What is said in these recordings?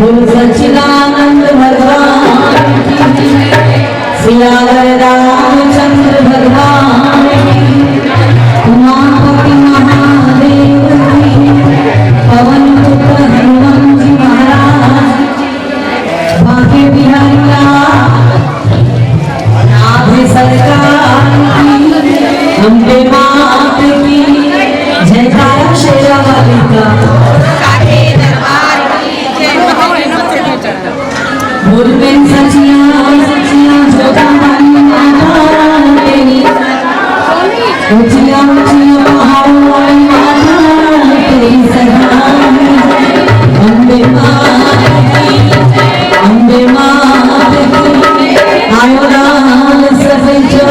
बोल सच्चिदानंद भगवान की सियावर रामचंद्र भगवान की उमापति महादेव की पवन पुत्र हनुमान जी महाराज बांके बिहारी नाथ सरकार की अम्बे मात की जयकारा शेरा वाली का बोलबें सचिया सचिया जोड़ा वाली माता तेरी ऊंचिया ऊंचिया पहाड़ों वाली माता तेरी सराहना अम्बे मात की आयो राम सब जो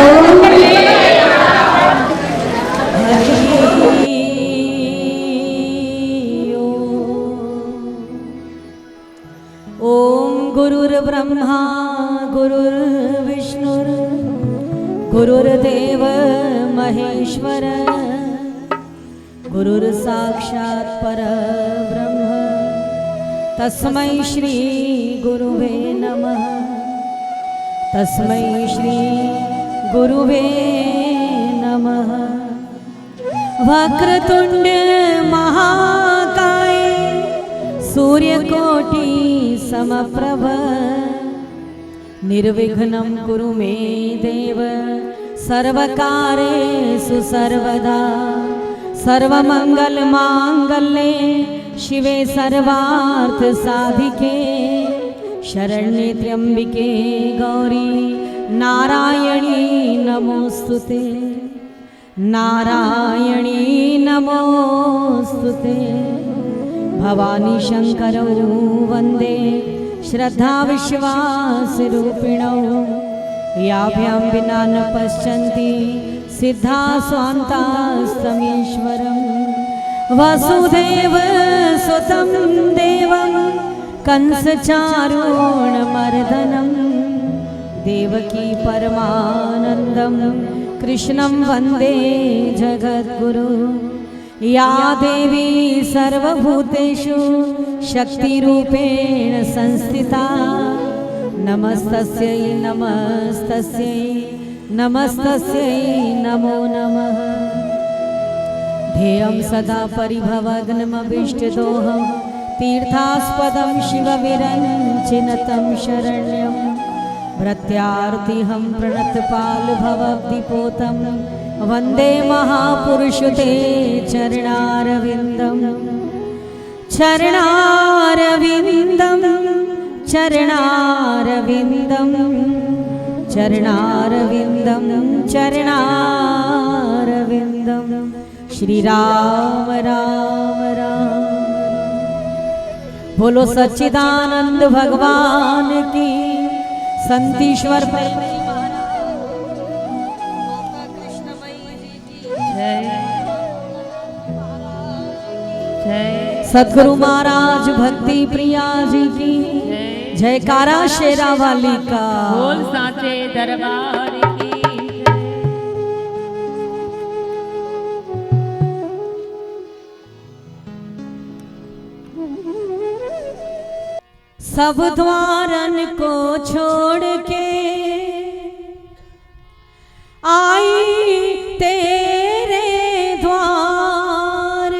ब्रह्मा गुरुर्विष्णु गुरुर्देव महेश्वर गुरुर्साक्षात् परब्रह्म तस्मै श्री गुरुवे नमः तस्मै श्री गुरुवे नमः। वक्रतुंड महाकाय सूर्यकोटि समप्रभ निर्विघ्नं कुरु मे देव सर्वकार्येषु सर्वदा सर्वमंगलमांगल्ये शिवे सर्वार्थ साधिके शरण्ये त्र्यंबिके गौरी नारायणी नमोस्तुते नारायणी नमोस्तुते। भवानी शंकरौ वंदे श्रद्धा विश्वास रूपिणौ याभ्यां विना न पश्यन्ति सिद्धा स्वान्तास्तमीश्वरं वसुदेव सुतं देवं कंसचारूणमर्दनं देवकी परमानन्दं कृष्णं वन्दे जगद्गुरु। या देवी सर्वभूतेषु शक्तिरूपेण संस्थिता नमस्तस्यै नमस्तस्यै नमस्तस्यै नमो नमः। ध्येयं सदा परिभवग्नमभीष्टदोहं तीर्थास्पदं शिवविरञ्चिनतं शरण्यं भृत्यार्तिहं प्रणतपालभवद्दिपोतं वंदे महापुरुषते चरणारविंदम चरणारविंदम चरणारविंदम चरणारविंदम चरणारविंदम। श्री राम राम राम। बोलो सच्चिदानंद भगवान की संतीश्वर सदगुरु महाराज भक्ति प्रिया जी की जयकारा शेरा वाली का बोल साचे दरबार की। सब द्वारन को छोड़ के आई तेरे द्वार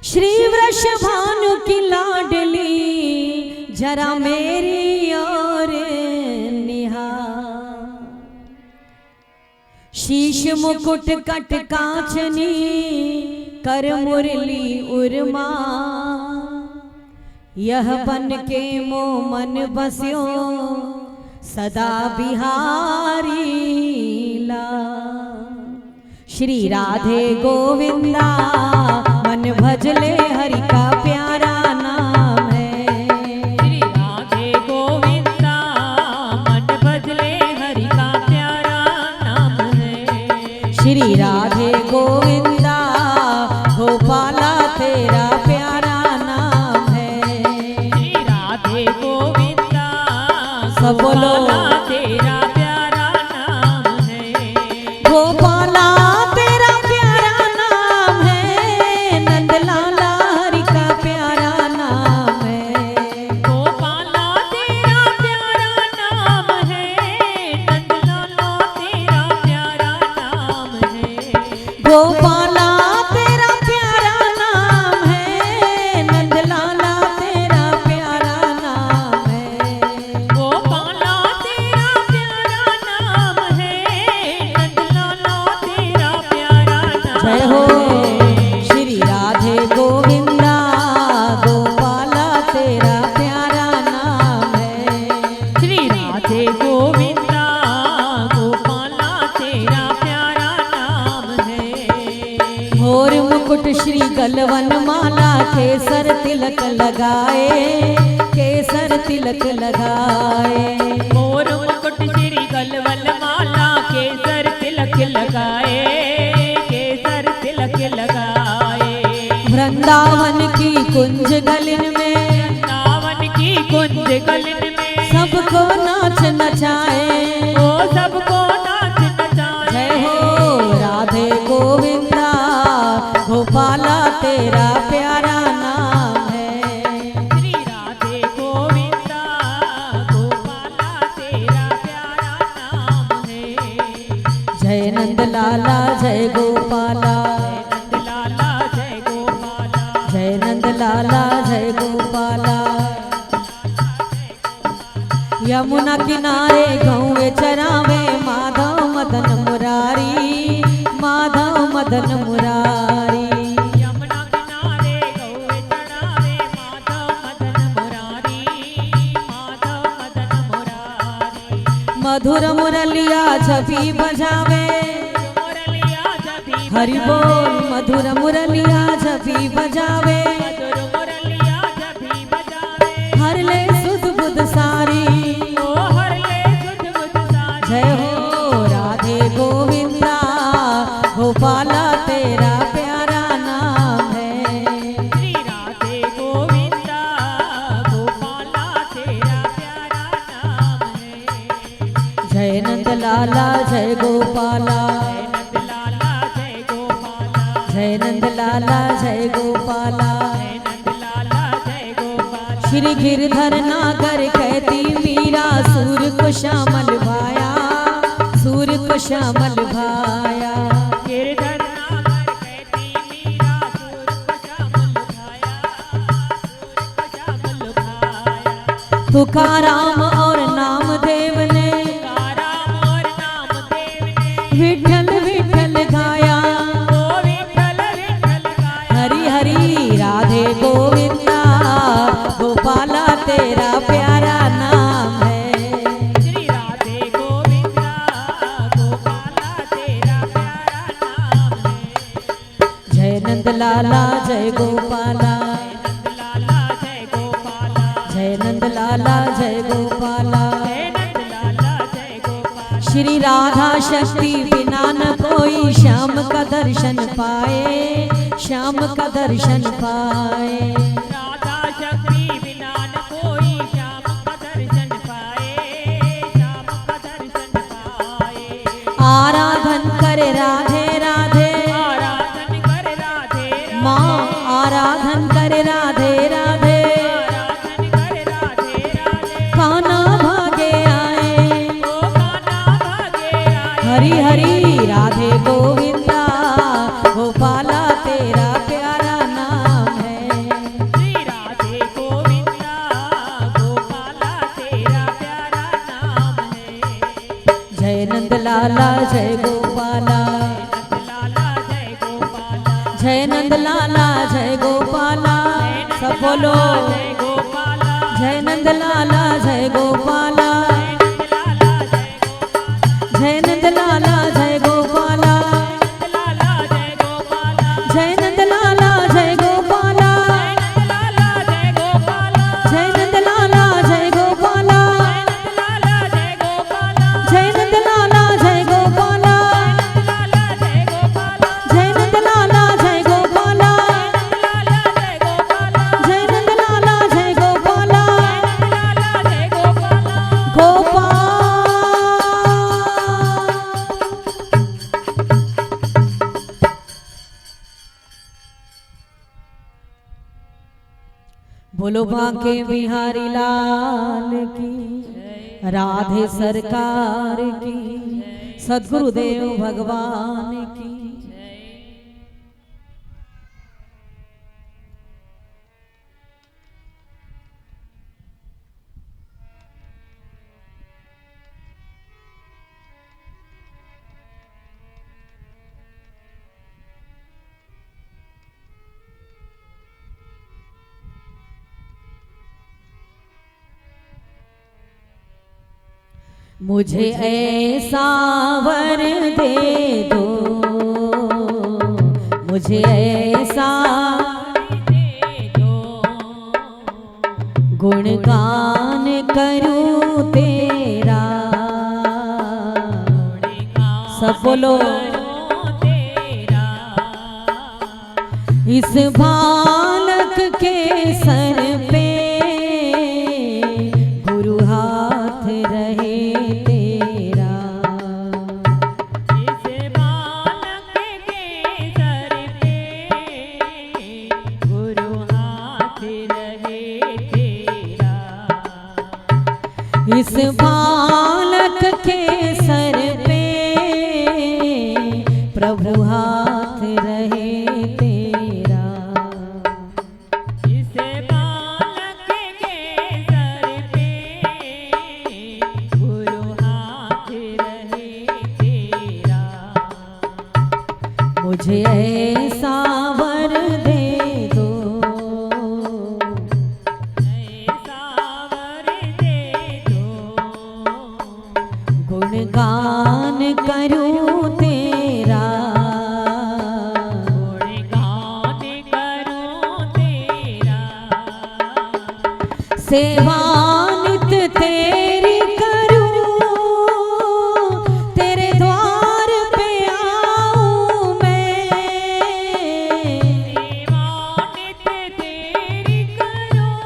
श्री वृषभानु की लाडली जरा मेरी ओर निहार। शीश मुकुट कट कांचनी कर मुरली उर्मा यह बन के मोह मन बस्यो सदा बिहारी ला। श्री राधे गोविंदा मन भजले हरि का प्यारा नाम है। श्री राधे गोविंदा मन भजले हरि का प्यारा नाम है। श्री राधे गोविंदा गोपाला तेरा प्यारा नाम है। श्री राधे गोविंदा सब बोलो तेरा प्यारा नाम है। गोपाला तेरा प्यारा नाम है। नंदलाला हरि का प्यारा नाम है। मुकुट श्री गलवन माला केसर तिलक लगाए, केसर तिलक लगाए। मोर मुकुट श्री गलवन माला केसर तिलक लगाए, केसर तिलक लगाए। वृंदावन की कुंज गलिन में, वृंदावन की कुंज गलिन में सबको नाच नचाए, ओ सबको नाच नचाए। जय हो राधे गोविंदा गोपाला तेरा प्यारा नाम है। श्री राधे गोविंदा गोपाला तेरा प्यारा नाम है। जय नंद लाला जय गोपाला, नंद लाला जय गोपाला, जय नंद लाला जय गोपाला। यमुना किनारे गौए चरावे माधव मदन मुरारी, माधव मदन मुरारी। यमुना किनारे गौए चढ़ावे माधव मदन मुरारी, माधव मदन मुरारी। मधुर मुरलिया छवि बजावे, मुरलिया जभी हरि बोल मधुर मुरलिया छवि बजावे। मधुर मुरलिया जभी बजावे, हर ले सुध बुध सारी, ओ हर ले सुध बुध सारी। जय हो राधे गोविंदा गोपाला तेरा प्यारा नाम है। श्री राधे गोविंदा गोपाला तेरा प्यारा नाम है। जय नंद लाला जय गोपाला, नंद लाला जय गोपाला, जय नंद लाला जय गोपाला। नंद लाला जय गोपाला। श्री गिरधर नागर कहती मीरा सूर को श्यामल भाया, सूर को श्यामल भाया। गिरधर नागर कहती मीरा सूर को श्यामल भाया, सूर को श्यामल भाया। तुकाराम और नामदेव ने तुकाराम और नामदेव ने विठल विठल गाया, ओ विठ्ठल विठ्ठल गाया। हरि हरि राधे गोविंदा गोपाला तेरा प्यारा नाम है। श्री राधे गोविंदा गोपाला तेरा प्यारा नाम है। जय नंद लाला जय गोपाला, नंद लाला जय गोपाला, जय नंद लाला जय गोपाला। नंद लाला जय गोपाला। श्री राधा शक्ति बिना न कोई श्याम का दर्शन पाए, श्याम का दर्शन पाए। राधा शक्ति बिना न कोई श्याम का दर्शन पाए, श्याम का दर्शन पाए। आराधन करे राधे राधे, आराधन कर राधे राधे, माँ आराधन करे राधे राधे। आराधन कर राधे राधे, कान्हा भागे आए, ओ कान्हा भागे आए। हरि हरि राधे गोविंदा गोपाला तेरा प्यारा नाम है। श्री राधे गोविंदा गोपाला तेरा प्यारा नाम है। जय नंद लाला जय गोपाला, नंद लाला जय गोपाला, जय नंद लाला जय गोपाला। सब बोलो जय गोपाला, जय नंद लाला जय गोपाला, नंद लाला जय गोपाला, जय नंद लाला जय गोपाला, नंद लाला जय गोपाला, जय नंद लाला जय गोपाला, नंद लाला जय गोपाला, जय नंद लाला जय गोपाला, नंद लाला जय गोपाला, जय नंद लाला जय गोपाला, नंद लाला जय गोपाला, जय नंद लाला जय गोपाला, नंद लाला जय गोपाला, जय नंद लाला जय गोपाला। नंद लाला जय गोपाला। गोपाल बोलो बांके बिहारी लाल की, राधे सरकार की, सद्गुरुदेव भगवान की। मुझे ऐसा वर दे दो, मुझे ऐसा बोलो। करूं तेरा। इस बालक के सर पे गुरु हाथ रहे तेरा। इस बालक के सर पे गुरु हाथ रहे तेरा। इस बालक के सर पे प्रभु हाथ रहे तेरा। इस बालक के सर पे गुरु हाथ रहे तेरा। मुझे ऐसा वर दे दो, ऐसा वर दे दो। गुणगान करूं तेरा। गुणगान करूं तेरा। सेवा नित तेरी करूं, तेरे द्वार पे आऊं मैं। सेवा नित तेरी करूं,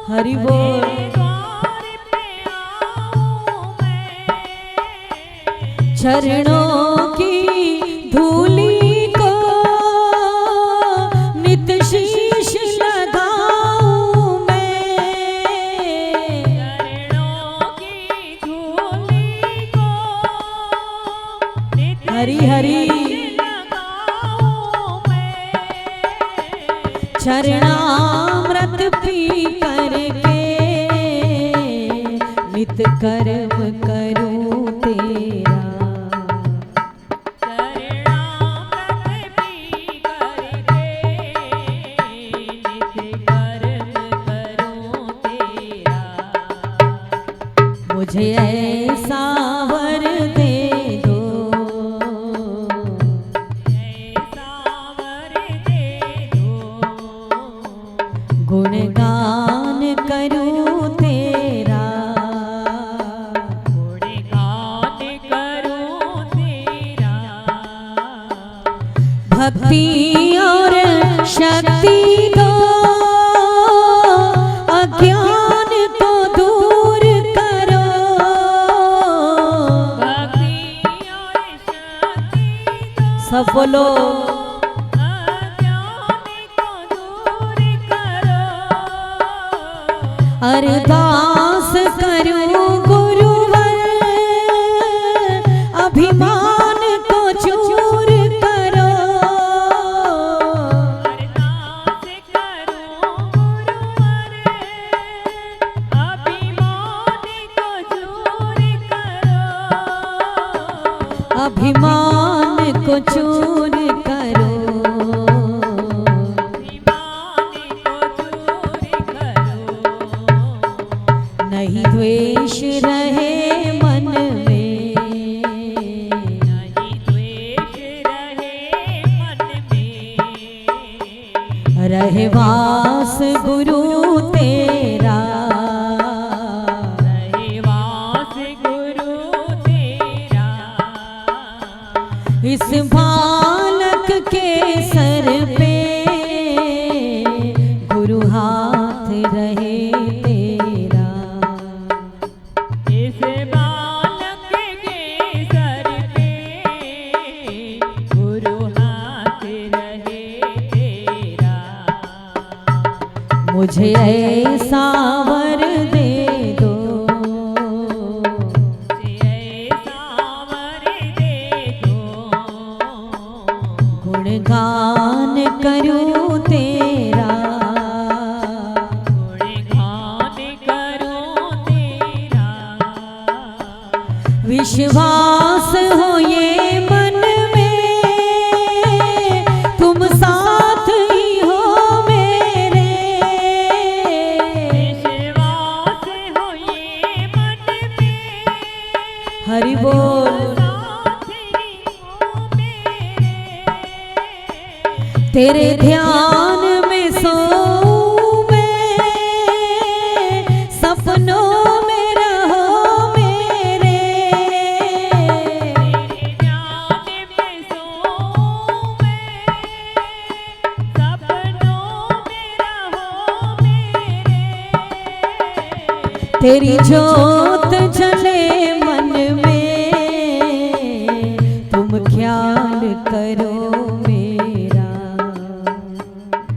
हरि बोल। तेरे द्वार पे आऊं मैं। चरणों की धूली को नित शीश लगाऊं मैं। चरणों की धूली को नित हरि हरि लगाऊं मैं। चरणामृत पी करके नित कर्म करूं तेरा। चरणामृत पी करके नित कर्म करूं तेरा। मुझे ऐसा वर दे दो, ऐसा वर दे दो। गुणगान करूं तेरा। गुणगान करूं तेरा। भक्ति और शक्ति दो, अज्ञान को दूर करो। भक्ति और शक्ति दो, सब बोलो। अज्ञान को दूर करो। अरदास करूं गुरुवर, अभिमान को चूर करो। अरदास करूं गुरुवर, अभिमान को दूर करो। अभिमान को चूर करो। अभिमान को दूर करो। नहीं द्वेष रहे मन में, नहीं द्वेष रहे मन में। रहे वास गुरु तेरा। रहे वास गुरु तेरा। इस बालक के सर पे गुरु हाथ रहे तेरा। इस बालक के सर पे गुरु हाथ रहे तेरा। मुझे ऐसा वर दे दो, ऐसा वर दे दो। गुणगान करूं तेरा। गुणगान करूं तेरा। विश्वास हो ये मन में, तुम साथ ही हो मेरे। विश्वास हो ये मन में, हरि बोल। साथ ही हो मेरे। तेरे ध्यान में सोऊं मैं, सपनों में रहो मेरे। तेरे तेरी जोत जले मन में, तुम ख्याल करो मेरा।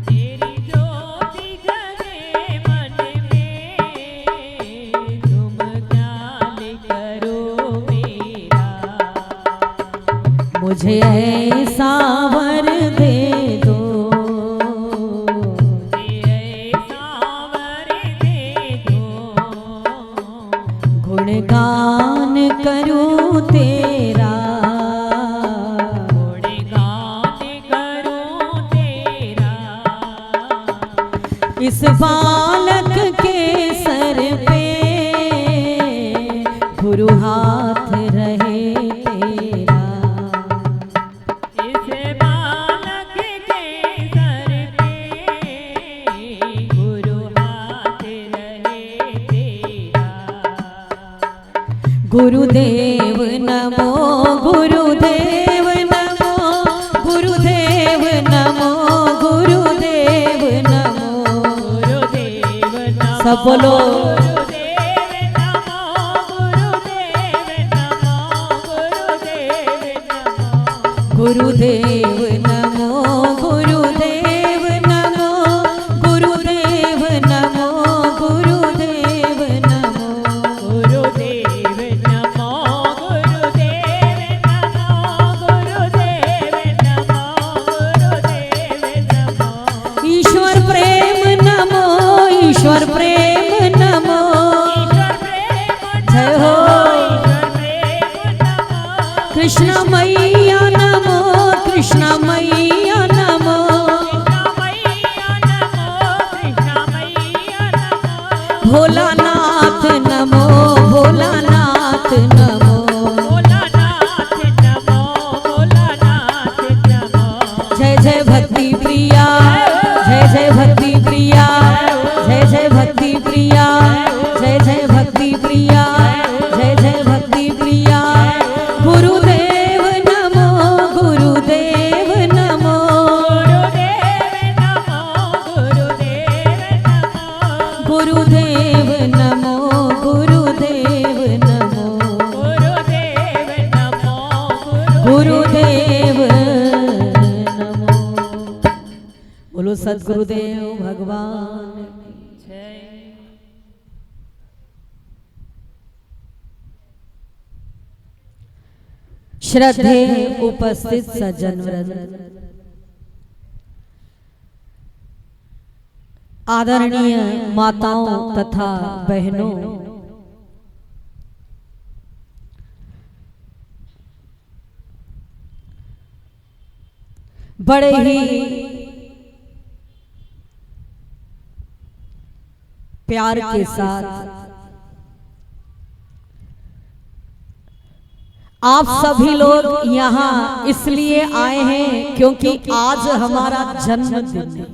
तेरी ज्योति जले मन में, तुम ख्याल करो मेरा। मुझे ऐसा वर दे दो, गुणगान करूं तेरा, गुणगान करूं तेरा। इस बालक के सर पे गुरु हाथ रहे तेरा। इस बालक के सर पे गुरु हाथ रहे तेरा। गुरुदेव नमो, गुरुदेव नमो, गुरुदेव नमो, गुरुदेव नमो। गुरुदेव नमो, सब बोलो। गुरुदेव नमो, गुरुदेव नमो, गुरुदेव नमो। गुरुदेव नमो, गुरुदेव नमो, गुरुदेव नमो, गुरुदेव नमो। गुरुदेव नमो, गुरुदेव नमो, गुरुदेव नमो, गुरुदेव नमो। ईश्वर प्रेम नमो, ईश्वर प्रेम नमो। जय हो कृष्ण मैया नमो, कृष्ण मैया नमो। भोलानाथ नमो, भोलानाथ नमो। जय जय भक्ति प्रिया, जय जय भक्ति प्रिया, जय जय भक्ति प्रिया, जय जय भक्ति प्रिया, जय जय भक्ति प्रिया। गुरुदेव नमो, गुरुदेव नमो, गुरुदेव नमो, गुरुदेव नमो, गुरुदेव नमो। बोलो सद्गुरुदेव भगवान की। श्रद्धे उपस्थित सज्जन वृंद, आदरणीय माताओं तथा बहनों, बड़े ही प्यार के साथ आप सभी लोग यहाँ इसलिए आए हैं क्योंकि आज हमारा जन्मदिन है।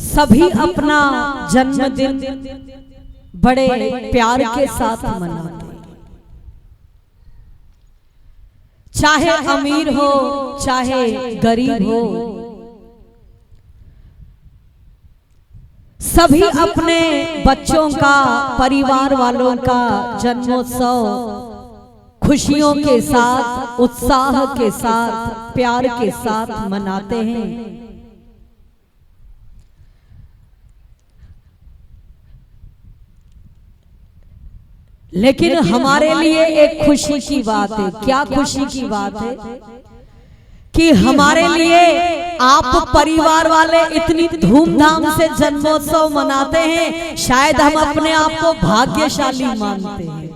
सभी अपना जन्मदिन बड़े प्यार के साथ मनाते हैं, चाहे अमीर हो चाहे गरीब हो, सभी अपने बच्चों का, परिवार वालों का जन्मोत्सव खुशियों के साथ, उत्साह के साथ, प्यार के साथ मनाते हैं। लेकिन हमारे लिए एक खुशी की बात है। क्या खुशी की बात है? कि हमारे लिए आप परिवार वाले इतनी धूमधाम से जन्मोत्सव मनाते हैं, शायद हम अपने आप को भाग्यशाली मानते हैं।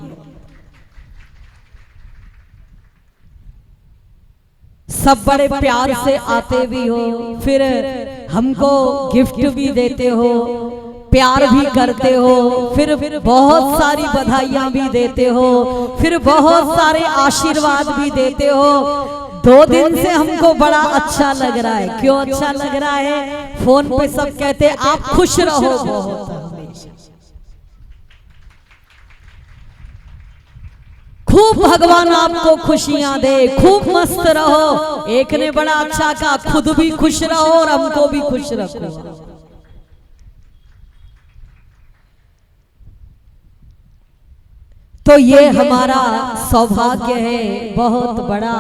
सब बड़े प्यार से आते भी हो, फिर हमको गिफ्ट भी देते हो, प्यार भी करते हो, फिर बहुत सारी बधाइयां भी देते हो, फिर बहुत सारे आशीर्वाद भी देते हो। 2 दिन से हमको बड़ा अच्छा लग रहा है। क्यों अच्छा लग रहा है? फोन पे सब कहते हैं आप खुश रहो बहुत, खूब भगवान आपको खुशियां दे, खूब मस्त रहो। एक ने बड़ा अच्छा कहा, खुद भी खुश रहो और हमको भी खुश रखो। तो ये हमारा सौभाग्य है बहुत बड़ा,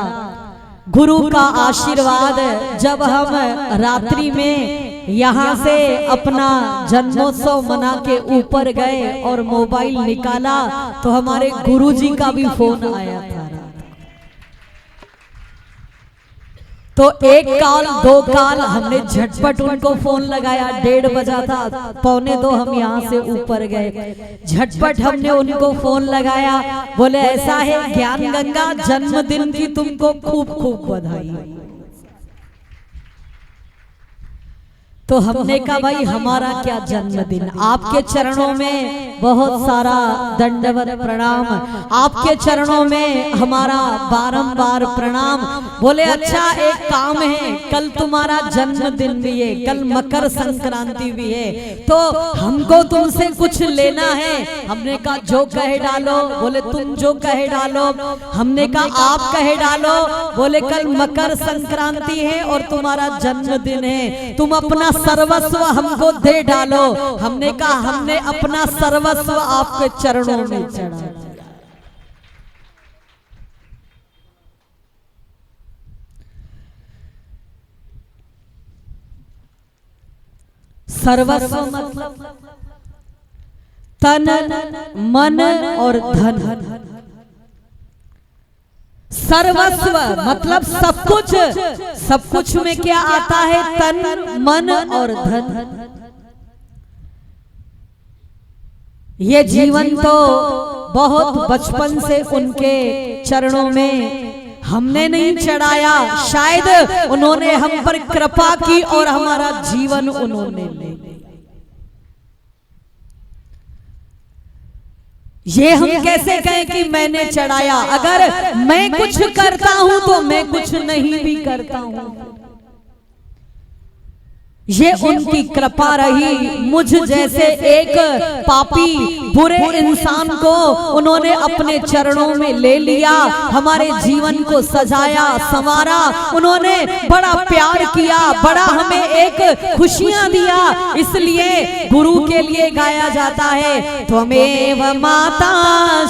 गुरु का आशीर्वाद। जब हम रात्रि में यहाँ से अपना जन्मोत्सव मना के ऊपर गए और मोबाइल निकाला तो हमारे गुरुजी का भी फोन आया था। तो एक कॉल दो कॉल हमने झटपट उनको फोन लगाया। 1:30 बजा था, 1:45 हम यहाँ से ऊपर गए। झटपट हमने उनको फोन लगाया, बोले ऐसा है ज्ञान गंगा जन्मदिन की तुमको खूब खूब बधाई। तो हमने कहा भाई हमारा क्या जन्मदिन, आपके चरणों में बहुत सारा दंडवत प्रणाम, आपके चरणों में हमारा बारंबार प्रणाम। बोले अच्छा एक काम है, कल तुम्हारा जन्मदिन भी है, कल मकर संक्रांति भी है, तो हमको तुमसे कुछ लेना है। हमने कहा जो कहे डालो। बोले तुम जो कहे डालो। हमने कहा आप कहे डालो। बोले कल मकर संक्रांति है और तुम्हारा जन्मदिन है, तुम अपना सर्वस्व हमको दे डालो। हमने कहा हमने अपना सर्वस्व आपके चरणों में चढ़ा दिया। सर्वस्व मतलब तन मन और धन। सर्वस्व मतलब सब कुछ, सब कुछ में क्या आता है, तन मन और धन। ये जीवन तो बहुत बचपन से उनके चरणों में हमने नहीं चढ़ाया, शायद उन्होंने हम पर कृपा की और हमारा जीवन उन्होंने ले। ये हम कैसे कहें कि मैंने चढ़ाया? अगर मैं कुछ करता हूं तो मैं कुछ नहीं भी करता हूं। ये उनकी कृपा रही। मुझ जैसे एक पापी बुरे इंसान को उन्होंने अपने चरणों में ले लिया, हमारे जीवन को सजाया संवारा। उन्होंने बड़ा प्यार किया, बड़ा हमें एक खुशियां दिया। इसलिए गुरु के लिए गाया जाता है, त्वमेव माता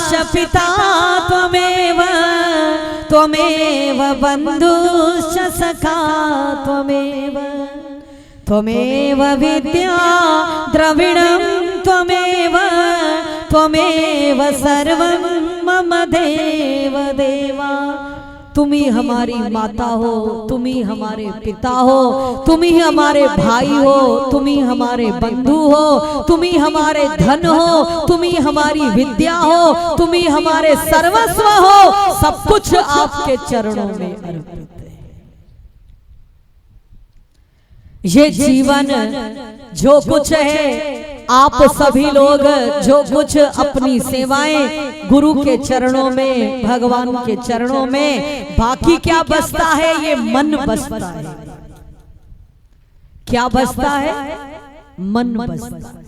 च पिता त्वमेव, त्वमेव बंधुश्च सखा त्वमेव, त्वमेव विद्या द्रविणं त्वमेव, त्वमेव सर्वं मम देव देवा। तुम ही हमारी माता हो, तुम ही हमारे पिता हो, तुम ही हमारे भाई हो, तुम ही हमारे बंधु हो, तुम ही हमारे धन हो, तुम ही हमारी विद्या हो, तुम ही हमारे सर्वस्व हो। सब कुछ आपके चरणों में अर्पित है। ये जीवन जो कुछ है, आप सभी लोग जो कुछ अपनी सेवाएं गुरु के चरणों में, भगवान के चरणों में, बाकी क्या बचता है? ये मन बचता है। क्या बचता है? मन बचता है।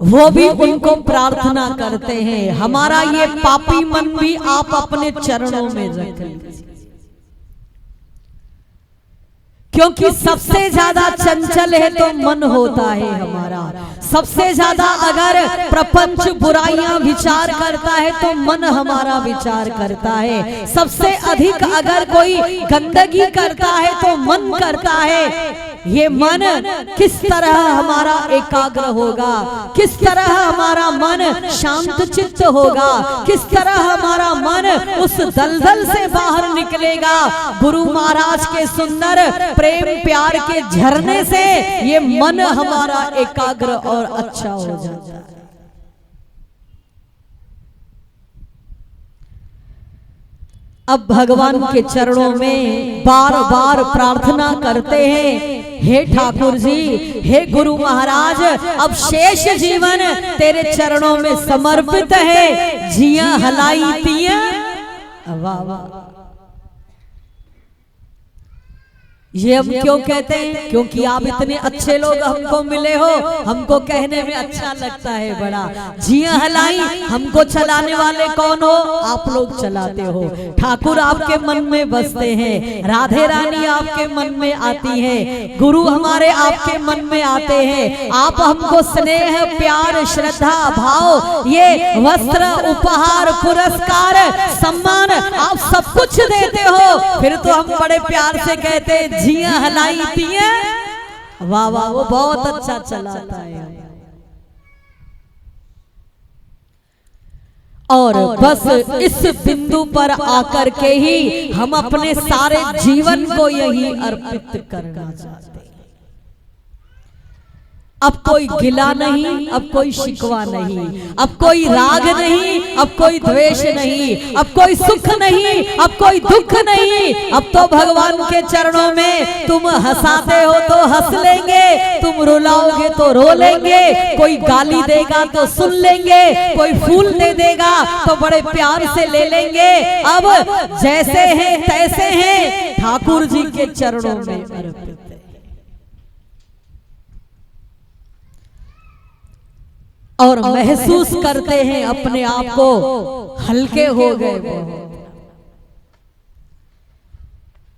वो भी उनको प्रार्थना करते हैं, हमारा ये पापी मन भी आप अपने चरणों में रखें, क्योंकि सबसे ज्यादा चंचल है तो मन होता है हमारा। सबसे ज्यादा अगर प्रपंच बुराइयां विचार करता है तो मन हमारा विचार करता है। सबसे अधिक अगर कोई गंदगी करता है तो मन करता है। ये मन किस तरह हमारा एकाग्र होगा, किस तरह हमारा मन शांत चित्त होगा, किस तरह हमारा मन उस दलदल से बाहर निकलेगा। गुरु महाराज के सुंदर प्रेम प्यार के झरने से ये मन हमारा एकाग्र और अच्छा हो जाता है। अब भगवान के चरणों में बार बार प्रार्थना करते हैं, हे ठाकुर जी, हे गुरु महाराज, अब शेष जीवन तेरे चरणों में समर्पित है। जिया हलाई पिया, वाह वाह। ये हम क्यों कहते हैं? क्योंकि आप इतने अच्छे लोग हमको मिले हो, हमको कहने में अच्छा लगता है बड़ा। जिया हलाई हमको चलाने वाले कौन हो? आप लोग चलाते हो। ठाकुर आपके मन में बसते हैं, राधे रानी आपके मन में आती है, गुरु हमारे आपके मन में आते हैं। आप हमको स्नेह, प्यार, श्रद्धा, भाव, ये वस्त्र, उपहार, पुरस्कार, सम्मान आप सब कुछ देते हो। फिर तो हम बड़े प्यार से कहते हैं जिया हलाई पिया। वाह वाह, वो बहुत अच्छा चलाता है। और बस इस बिंदु पर आकर के ही हम अपने सारे जीवन को यही अर्पित करना चाहते हैं। अब कोई गिला नहीं, अब कोई शिकवा नहीं, अब कोई राग नहीं, अब कोई द्वेष नहीं, अब कोई सुख नहीं, अब कोई दुख नहीं। अब तो भगवान के चरणों में तुम हंसाते हो तो हंस लेंगे, तुम रुलाओगे तो रो लेंगे, कोई गाली देगा तो सुन लेंगे, कोई फूल दे देगा तो बड़े प्यार से ले लेंगे। अब जैसे हैं तैसे हैं, ठाकुर जी के चरणों में अर्पित। और महसूस करते हैं अपने आप को हल्के हो गए।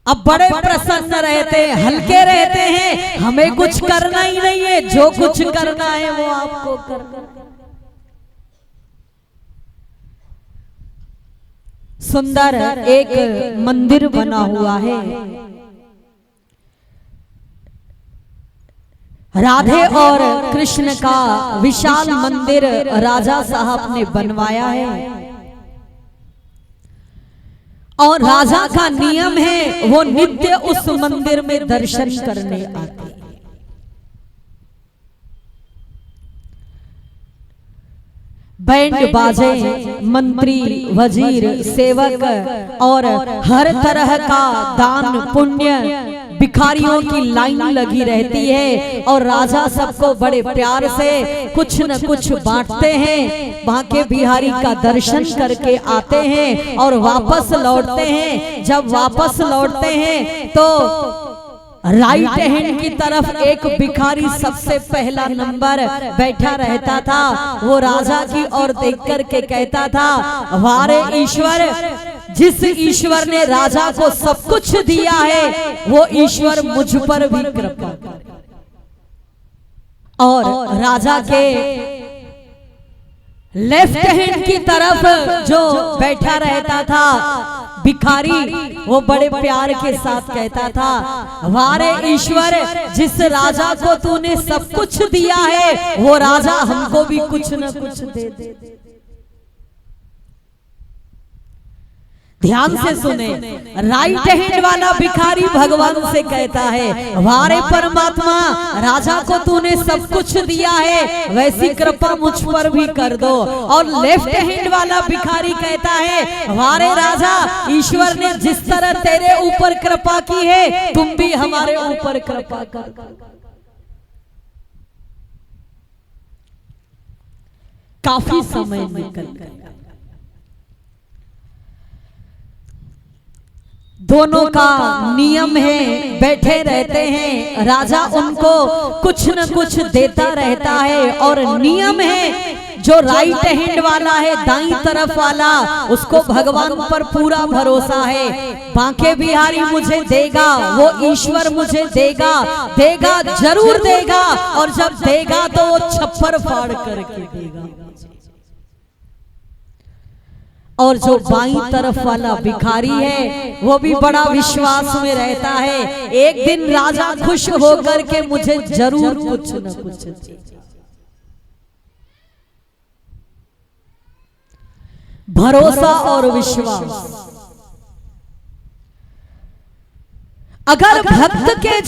अब बड़े प्रसन्न रहते हैं, हल्के रहते हैं। हमें कुछ करना ही नहीं है, जो कुछ करना है वो आपको करना है। सुंदर एक मंदिर बना हुआ है, राधे और कृष्ण का विशाल मंदिर राजा साहब ने बनवाया है। और राजा का नियम है वो नित्य उस मंदिर में दर्शन करने आते हैं। बैंड बाजे, मंत्री, वजीर, सेवक और हर तरह का दान पुण्य, भिखारियों की लाइन लगी रहती है। और राजा सबको बड़े प्यार से कुछ न कुछ बांटते हैं। बांके बिहारी का दर्शन करके आते हैं और वापस लौटते हैं। जब वापस लौटते हैं तो राइट हैंड की तरफ एक भिखारी सबसे पहला नंबर बैठा रहता था। वो राजा की ओर देख कर के कहता था, वारे ईश्वर, जिस ईश्वर ने राजा को सब कुछ दिया है वो ईश्वर मुझ पर भी कृपा करे। और राजा के लेफ्ट हैंड की तरफ जो बैठा रहता था भिखारी, वो बड़े प्यार के साथ कहता था, वारे ईश्वर, जिस राजा को तूने सब कुछ दिया है वो राजा हमको भी कुछ न कुछ दे दे। ध्यान से सुने, राइट हैंड वाला भिखारी भगवान से कहता है, वारे परमात्मा, राजा को तूने सब कुछ दिया है, वैसी कृपा मुझ पर भी कर दो। और लेफ्ट हैंड वाला भिखारी कहता है, वारे राजा, ईश्वर ने जिस तरह तेरे ऊपर कृपा की है तुम भी हमारे ऊपर कृपा कर। काफी समय निकल गया, दोनों का नियम है, बैठे रहते हैं। राजा उनको कुछ न कुछ देता रहता है। और नियम है, जो राइट हैंड वाला है, दाईं तरफ वाला, उसको भगवान पर पूरा भरोसा है। बांके बिहारी मुझे देगा, वो ईश्वर मुझे देगा, देगा जरूर देगा। और जब देगा तो वो छप्पर फाड़ करके देगा। और जो बाईं तरफ वाला भिखारी है वो भी बड़ा विश्वास में रहता है, एक दिन राजा खुश होकर के मुझे जरूर कुछ न कुछ दे। भरोसा और विश्वास अगर भक्त के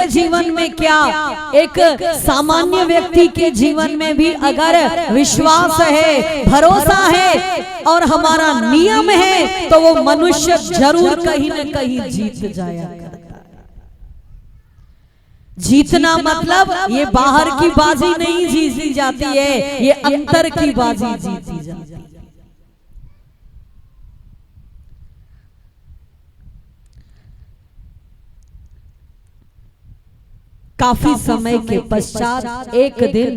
जीवन में क्या, एक सामान्य व्यक्ति के जीवन में भी अगर विश्वास है, भरोसा है और हमारा नियम है, तो वो मनुष्य जरूर कहीं न कहीं जीत जाया करता है। जीतना मतलब ये बाहर की बाजी नहीं जीती जाती है, ये अंतर की बाजी जीती जाती है। काफी समय के पश्चात एक दिन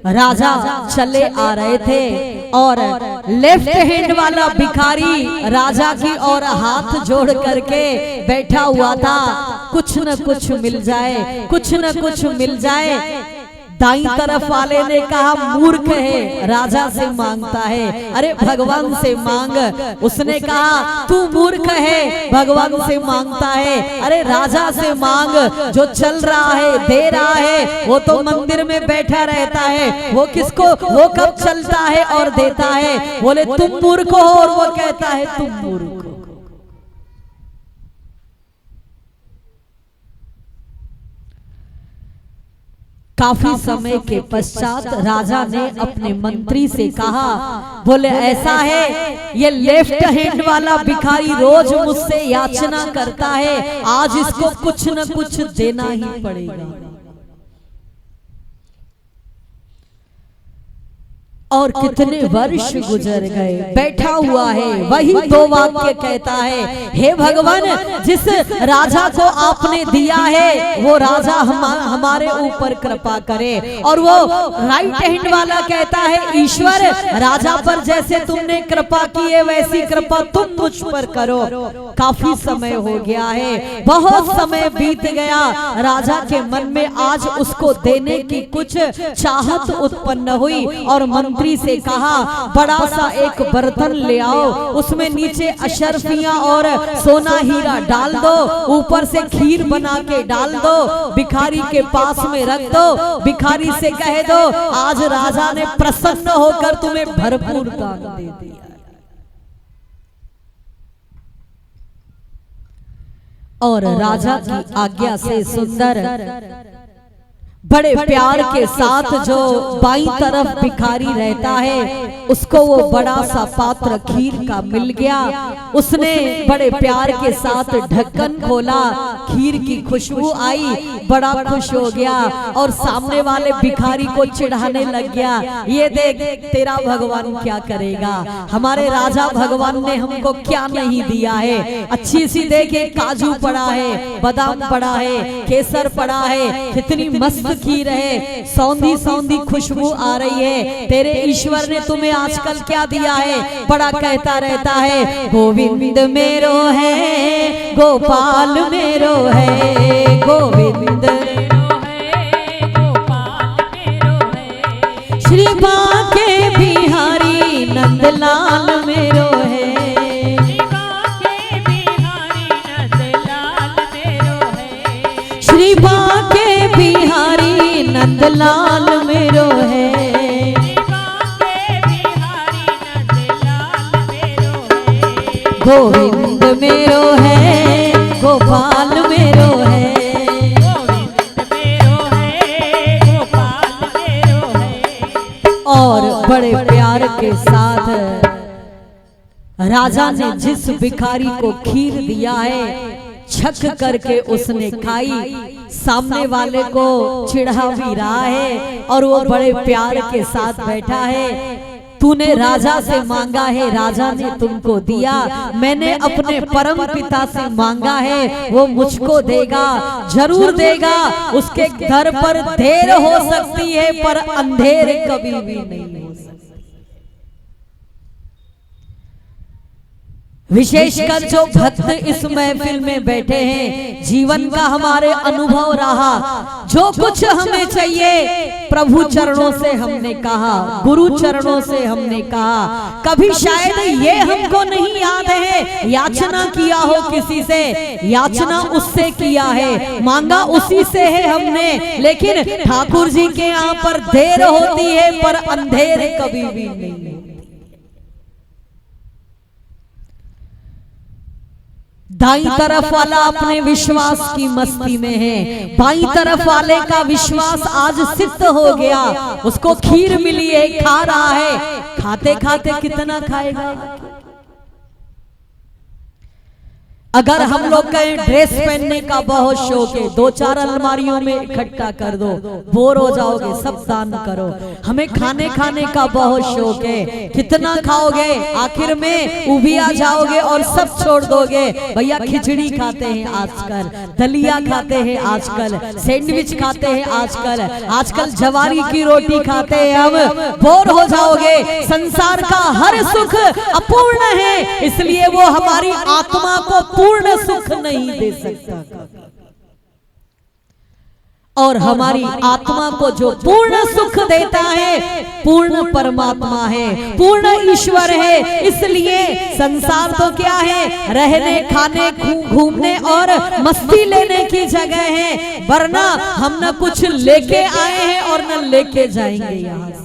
राजा चले आ रहे थे और लेफ्ट हैंड वाला भिखारी राजा की ओर हाथ जोड़ करके बैठा हुआ था। कुछ न कुछ मिल जाए, कुछ न कुछ मिल जाए। दाई तरफ वाले ने कहा मूर्ख है, राजा से मांगता है, अरे भगवान से मांग। उसने कहा तू मूर्ख है, भगवान से मांगता है, अरे राजा से मांग। जो चल रहा है दे रहा है, वो तो मंदिर में बैठा रहता है, वो किसको, वो कब चलता है और देता है। बोले तुम मूर्ख हो, और वो कहता है तुम मूर्ख हो। काफी समय के पश्चात राजा ने अपने मंत्री से कहा, बोले ऐसा है, ये लेफ्ट हैंड वाला भिखारी रोज मुझसे याचना करता है, आज इसको कुछ न कुछ देना ही पड़ेगा। और कितने वर्ष गुजर गए, बैठा हुआ है, वही दो वाक्य कहता है, हे भगवान, जिस राजा को आपने दिया है वो राजा हमारे ऊपर कृपा करे। और वो राइट हैंड वाला कहता है, ईश्वर, राजा पर जैसे तुमने कृपा की है वैसी कृपा तुम मुझ पर करो। काफी समय हो गया है, बहुत समय बीत गया, राजा के मन में आज उसको देने की कुछ चाहत उत्पन्न हुई और मंत्री से कहा, बड़ा सा एक बर्तन ले आओ, उसमें नीचे अशर्फियां और सोना हीरा डाल दो, ऊपर से खीर बना के डाल दो, भिखारी के पास में रख दो, भिखारी से कह दो आज राजा ने प्रसन्न होकर तुम्हें भरपूर दान दे दिया। और राजा की आज्ञा से सुंदर बड़े प्यार के साथ जो बाईं तरफ भिखारी रहता है उसको वो बड़ा सा पात्र खीर का मिल गया। उसने बड़े प्यार के साथ ढक्कन खोला, खीर की खुशबू आई, बड़ा खुश हो गया और सामने वाले भिखारी को चिढ़ाने लग गया, ये देख तेरा भगवान क्या करेगा, हमारे राजा भगवान ने हमको क्या नहीं दिया है। अच्छी सी देखे, काजू पड़ा है, बादाम पड़ा है, केसर पड़ा है, कितनी मस्त खीर है, सौंधी सौंधी खुशबू आ रही है, तेरे ईश्वर ने तुम्हें आजकल क्या दिया है। बड़ा कहता रहता है, गोविंद मेरो है, गोपाल मेरो है, गोविंद मेरो है, गोपाल मेरो है, श्री बांके बिहारी नंदलाल मेरो है, श्री बांके बिहारी नंदलाल मेरो है, श्री बांके बिहारी नंदलाल मेरो है, गोविंद मेरो है, गोपाल मेरो है, गोविंद मेरो है, गोपाल मेरो है। और बड़े प्यार के साथ राजा ने जिस भिखारी को खीर दिया है छक करके उसने खाई, सामने वाले को चिढ़ा भी रहा है और वो बड़े प्यार के साथ बैठा है। तूने राजा से मांगा है, राजा ने तुमको दिया, मैंने अपने परम पिता से मांगा है, वो मुझको देगा, जरूर देगा। उसके घर पर देर हो सकती है पर अंधेर कभी भी नहीं हो सकती। विशेषकर जो भक्त इस महफिल में बैठे हैं, जीवन का हमारे अनुभव रहा, जो कुछ हमें चाहिए प्रभु चरणों से हमने कहा, गुरु चरणों से हमने कहा। कभी शायद ये हमको नहीं याद है याचना किया हो किसी से, याचना उससे किया है, मांगा उसी से है हमने, लेकिन ठाकुर जी के यहाँ पर देर होती है पर अंधेर कभी भी नहीं। दाईं तरफ वाला अपने विश्वास की मस्ती में है, बाईं तरफ वाले का विश्वास आज सिद्ध हो गया, उसको खीर मिली है, खा रहा है, खाते खाते कितना खाएगा। अगर हम लोग कहें ड्रेस पहनने का बहुत शौक है, 2-4 अलमारियों में इकट्ठा कर दो, बोर हो जाओगे, सब दान करो। हमें खाने का बहुत शौक है, कितना खाओगे, आखिर में उबिया जाओगे और सब छोड़ दोगे। भैया खिचड़ी खाते हैं आजकल, दलिया खाते हैं आजकल, सैंडविच खाते हैं आजकल जवारी की रोटी खाते हैं हम, बोर हो जाओगे। संसार का हर सुख अपूर्ण है, इसलिए वो हमारी आत्मा को पूर्ण सुख नहीं दे सकता। और हमारी आत्मा को जो पूर्ण सुख देता है, पूर्ण परमात्मा है, पूर्ण ईश्वर है। इसलिए संसार तो क्या है, रहने खाने घूमने और मस्ती लेने की जगह है, वरना हम न कुछ लेके आए हैं और न लेके जाएंगे यहाँ से।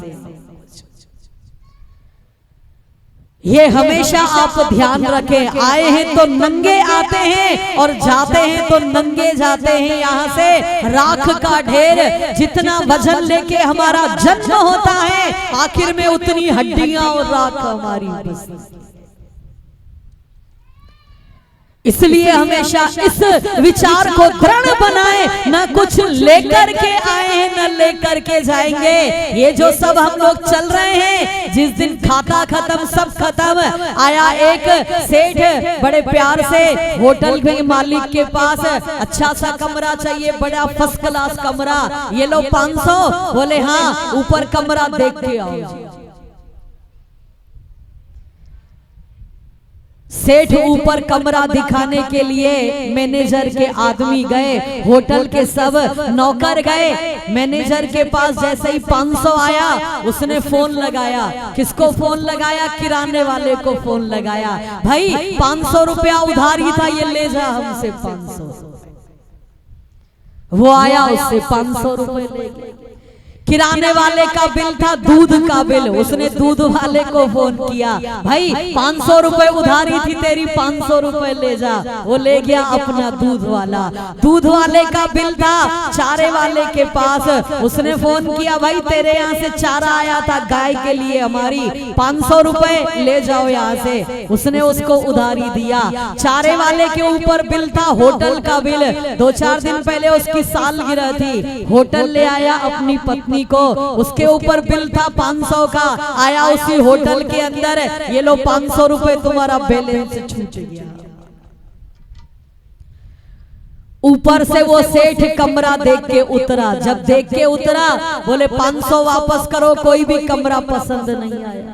ये हमेशा आप ध्यान रखें, आए हैं तो नंगे आते हैं और जाते हैं तो नंगे जाते हैं। यहाँ से राख का ढेर, जितना वजन लेके हमारा जन्म होता है, आखिर में उतनी हड्डियां और राख हमारी बचती। इसलिए हमेशा इस विचार को दृढ़ बनाए, न कुछ लेकर के आए हैं न लेकर के जाएंगे। ये जो सब हम लोग चल रहे हैं, जिस दिन खाता खत्म सब खत्म। आया एक सेठ बड़े प्यार से होटल के मालिक के पास, अच्छा सा कमरा चाहिए, बड़ा फर्स्ट क्लास कमरा, ये लो 500। बोले हाँ, ऊपर कमरा देख के आओ। सेठ ऊपर कमरा दिखाने के लिए मैनेजर के आदमी गए, होटल के सब नौकर गए। मैनेजर के पास जैसे ही 500 आया, उसने फोन लगाया। किसको फोन लगाया? किराने वाले को फोन लगाया। भाई 500 रुपया उधारी था, ये ले जा हमसे 500। वो आया, उससे 500 रुपए ले गया। किराने वाले का बिल था, दूध का बिल, उसने दूध वाले को फोन किया, भाई 500 रुपए उधारी थी तेरी, 500 रुपए ले जा। वो ले गया अपना दूध वाला। दूध वाले का बिल था चारे वाले के पास, उसने फोन किया, भाई तेरे यहाँ से चारा आया था गाय के लिए हमारी, 500 रुपए ले जाओ यहाँ से। उसने उसको उधारी दिया। चारे वाले के ऊपर बिल था होटल का बिल, 2-4 दिन पहले उसकी सालगिरह थी, होटल ले आया अपनी पत्नी को, उसके ऊपर बिल था 500 का। आया उसी होटल के अंदर, ये लो 500 रुपए तुम्हारा बैलेंस छूट गया। ऊपर से वो सेठ कमरा देख के उतरा। जब देख के उतरा, बोले 500 वापस करो, कोई भी कमरा पसंद नहीं आया।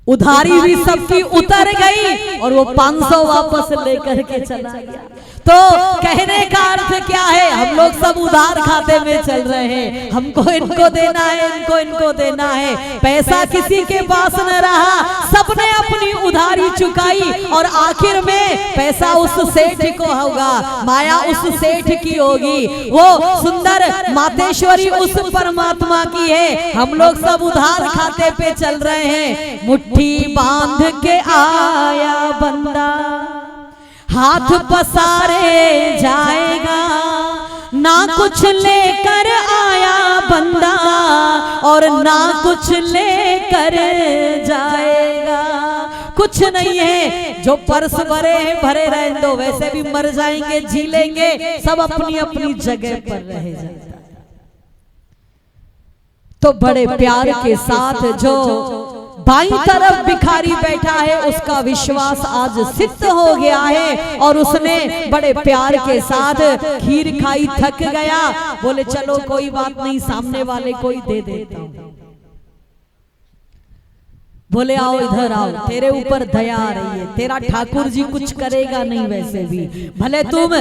उधारी भी सबकी उतर गई और वो 500 वापस लेकर के चला गया। तो कहने का अर्थ क्या है, हम लोग सब उधार खाते में चल रहे हैं, हमको इनको देना है, इनको देना है। पैसा किसी के पास न रहा, सबने अपनी उधारी चुकाई और आखिर में पैसा उस सेठ को होगा, माया उस सेठ की होगी, वो सुंदर मातेश्वरी उस परमात्मा की है। हम लोग सब उधार खाते पे चल रहे हैं। मुट्ठी बांध के आया बंदा, हाथ पसारे जाएगा, ना कुछ लेकर आया बंदा और ना कुछ लेकर जाएगा। कुछ नहीं है, जो पर्स भरे हैं भरे रहने दो, वैसे भी मर जाएंगे, जी लेंगे, सब अपनी अपनी जगह पर रह जाएगा। तो बड़े प्यार के साथ जो बाईं तरफ भिखारी बैठा है, उसका विश्वास आज सिद्ध हो गया है और उसने बड़े प्यार के साथ खीर खाई, थक गया। बोले चलो कोई बात नहीं, सामने वाले को ही दे देता हूं। बोले आओ इधर आओ, तेरे ऊपर दया आ रही है, तेरा ठाकुर जी कुछ करेगा नहीं, वैसे भी भले तुम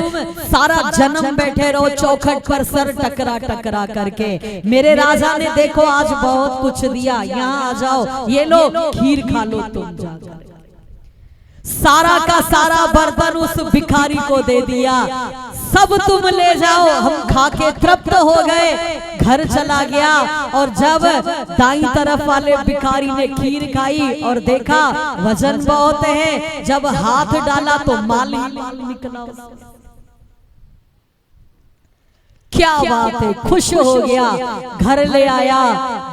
सारा जन्म बैठे रहो चौखट पर सर टकरा टकरा करके, मेरे राजा ने देखो आज बहुत कुछ दिया, यहाँ आ जाओ, ये लो खीर खा लो तुम जाकर। सारा का सारा बर्तन उस भिखारी को दे दिया, सब तुम ले जाओ, हम खा के तृप्त हो गए। घर चला गया और जब दाईं तरफ वाले भिखारी ने खीर खाई और देखा वजन बहुत है, जब हाथ डाला तो माल ही माल निकला। क्या बात है, खुश हो गया, घर ले आया,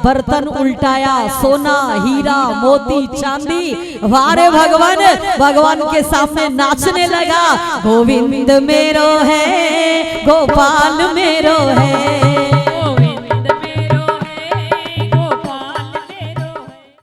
बर्तन उल्टाया, सोना हीरा मोती चांदी, वारे भगवान, भगवान के सामने नाचने लगा। गोविंद मेरो है, गोपाल मेरो है।